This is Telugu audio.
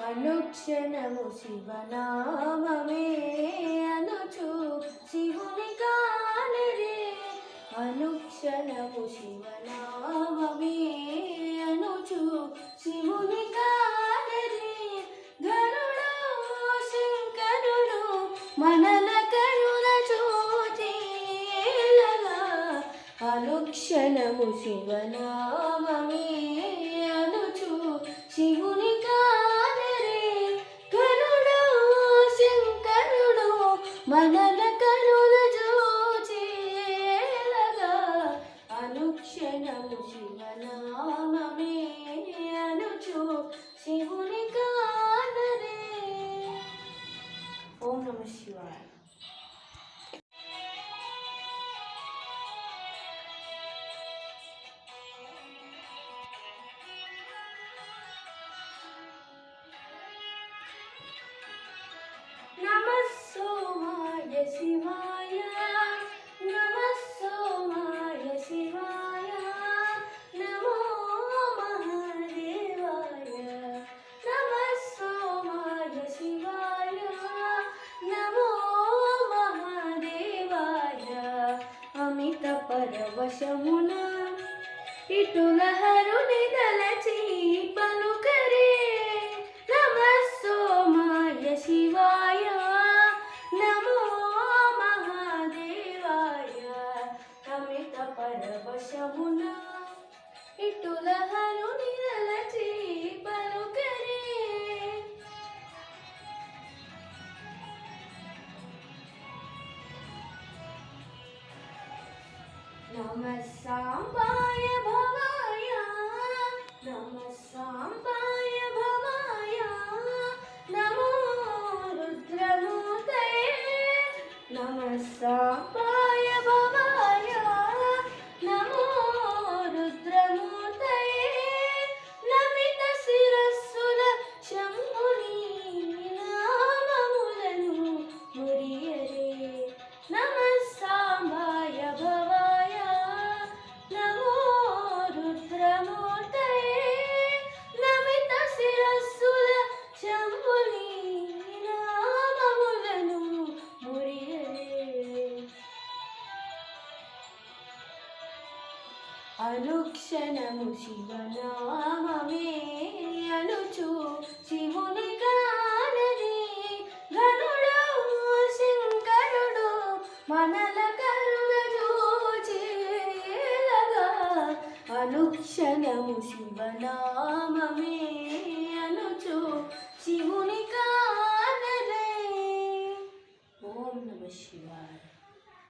అనుక్షణము శివనామమే అనుచు శివుని కానరే. అనుక్షణము శివనామమే అనుచు శివుని కానరే. గరుడు శంకరుడు మనల కరుణ చూచేలగా. అనుక్షణము శివనామమే అనుచు శివుని మనల కరుణ చూచేలగా. అనుక్షణము శివనామమే అనుచు శివుని కానరే. ఓం నమః శివాయ. నమః సోమాయ శివాయ నమః సోమాయ శివాయ నమో మహాదేవాయ. నమః సోమాయ శివాయ నమో మహాదేవాయ. అమిత పరవశమున ఇటుల హరుని దలచి పలుకరే. నమః సోమాయ శివాయ నమో మహాదేవాయ. అమిత పరవశమున ఇటుల హరుని దలచి పలుకరే. నమః సాంబాయ భవాయ నమః సాంబాయ భవాయ నమో రుద్రమూర్తయే. నమః సాంబాయ భవాయ నమో రుద్రమూర్తయే. నమిత శిరస్సుల శంభుని నామములను మురియరే. నమః సాంబాయ భవాయ నమో రుద్రమూర్తయే. నమిత శిరస్సుల శంభుని నామములను మురియరే. అనుక్షణము శివనామమే అనుచు శివుని కానరే. గరుడు శంకరుడు మనల కరుణ చూచేలగా. అనుక్షణము శివనామమే అనుచు